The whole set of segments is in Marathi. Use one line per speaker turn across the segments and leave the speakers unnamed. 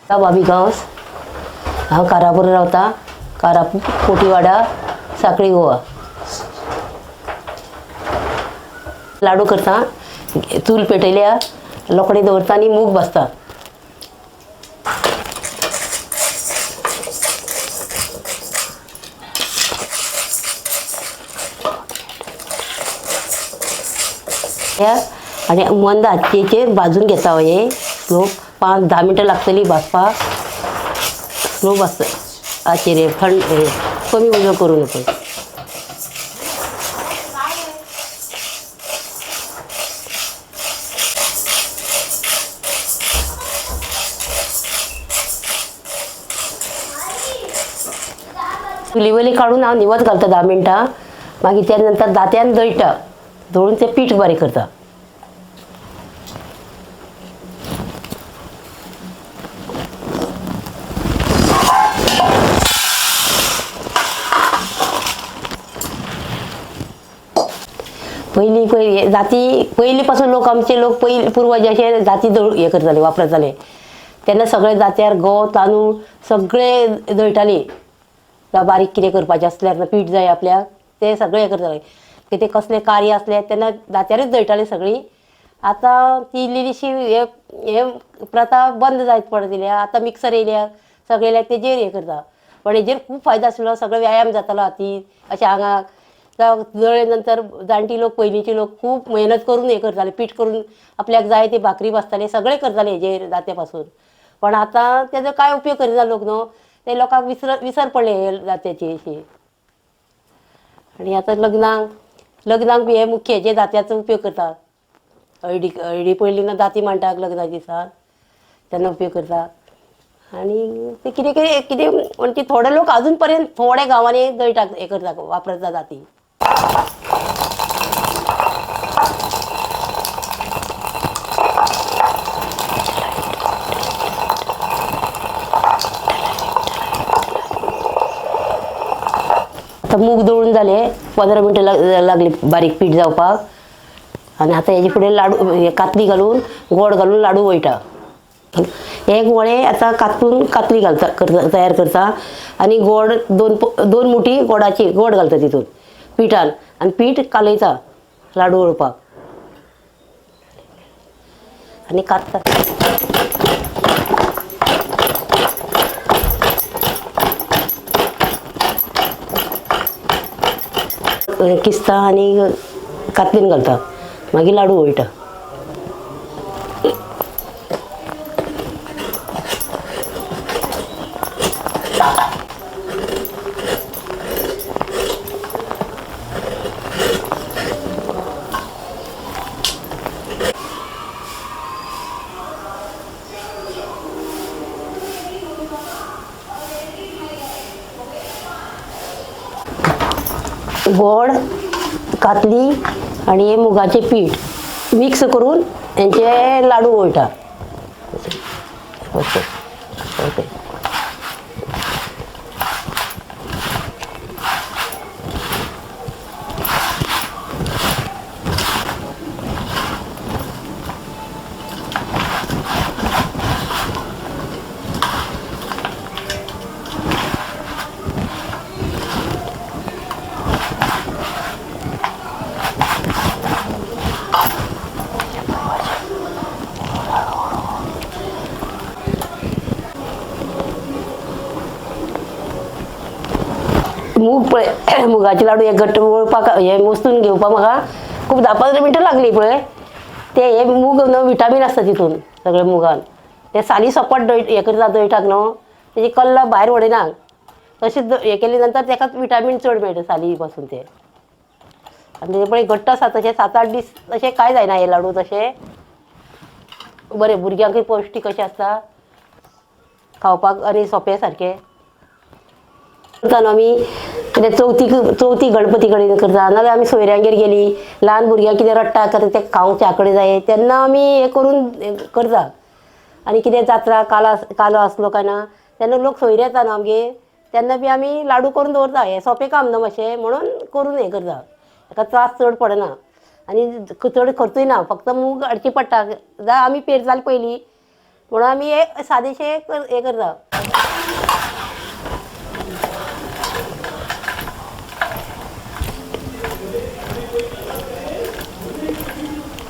भाभी गांवस हांव कारापूर रावता. कारापूर कोटीवाडा साखळी गोवा. लाडू करता, चूल पेटयल्या, लोकडी दवरता आनी मूग भाजता. आणि मंद आचयेचेर भाजून घेता हे स्लो. 5-10 मिनटां लागतली भाजपाक. स्लो भाजता आचेर, थंड कमी उजो करूं नको. चुलीवयली काढून हांव निवत घालता 10 मिनटां. मागीर त्या नंतर दांत्यान दळटा, दळून तें पीठ बारीक करता. पयलीं जाती पयलीं पासून लोक आमचे लोक पुर्वज अशे जाती हे करताले, वापरताले. तेन्ना सगळे जात्यार गंव तांदूळ सगळे दळटाली. बारीक कितें करपाचें आसल्यार पीठ जाय आपल्याक ते सगळे हे करताले. कितें कसलें कार्य आसलें तेन्ना दांत्यारूच दळटाली सगळीं. आतां ती इल्लीशी हे प्रथा बंद जायत पडलेल्या. आतां मिक्सर येयल्या, सगळे तेजेर हे करता. पण हेजेर खूब फायदो आसलो, सगळो व्यायाम जातालो हातीन अशें आंगाक. दळे नंतर जाणटी लोक पयलींचे लोक खूब मेहनत करून हे करताले, पीठ करून आपल्याक जाय ती भाकरी भाजताले, सगळे करताले हेजेर दांते पासून. पण आतां तेजो कांय उपयोग करिना लोक न्हू. ते लोकांक विसर पडले हे दांत्याची अशी. आनी आतां लग्नाक बी हे मुख्य हेजे दांत्याचो उपयोग करता. हळडी पयलीं दांती मांडटात लग्ना दिसा, तेन्ना उपयोग करता. आनी ते कितें म्हणजे थोडे लोक अजून पर्यंत थोड्या गांवांनी दळटा हे करता, वापरता दांती. आता मूग दळून जाले, 15 मिनटां लागली बारीक पीठ जावपाक. आनी आतां हेजे फुडें लाडू कातली घालून गोड घालून लाडू वयटा. एक वळे आतां कातली घालता तयार करता. आनी गोड 2 मुठी गोड घालता तितून पिठान. आनी पीठ कालयता लाडू वळपाक आनी कातता. किसता आनी कातलीन घालता, मागीर लाडू वयटा. गोड, कातली आणि हे मुगाचे पीठ मिक्स करून यांचे लाडू वळटा. मुगाचे लाडू हे घट्ट वळपाक हे मोस्तून घेवपाक म्हाका खूब 10-15 मिनटां लागली पळय. ते हे मूग न्हू विटामीन आसता तितून सगळे मुगान. ते साली सपट हे करता दळटाक न्हू, तेजी कल्ल भायर वडयना. तशें हे केले नंतर तेका विटामीन चड मेळटा साली पासून ते. आनी ते पळय घट्ट आसा तशें 7-8 दीस तशें कांय जायना हे लाडू. तशें बरें भुरग्यांकय पौश्टीक अशें आसता खावपाक आनी सोंपें सारकें. करता आमी कितें चवथी गणपती कडेन करता, नाजाल्यार आमी सोयऱ्यांगेर गेली, ल्हान भुरग्यांक कितें रडटा ते खावंक च्या कडेन जाय तेन्ना आमी हे करून करता. आनी कितें जात्रा कालो आसलो काय ना तेन्ना लोक सोयरे येता न्हू आमगेर, तेन्ना बी आमी लाडू करून दवरता. हें सोंपें काम न्हू मातशें म्हणून करून हें करता. ताका त्रास चड पडना आनी चड खर्चूय ना. फक्त मूग हाडची पडटा. जावं आमी पेरताली पयलीं म्हणून आमी एक सादेशे हे करता.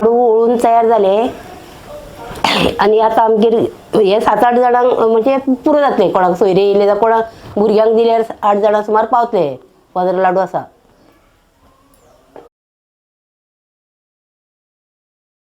वळून तयार झाले आणि आता आमगेर हे 7-8 जाणांक म्हणजे पुरो जातले. कोणाक सोयरे येयले जाल्यार कोणाक भुरग्यांक दिल्यार 8 जाणां सुमार पावतले. 15 लाडू आसा.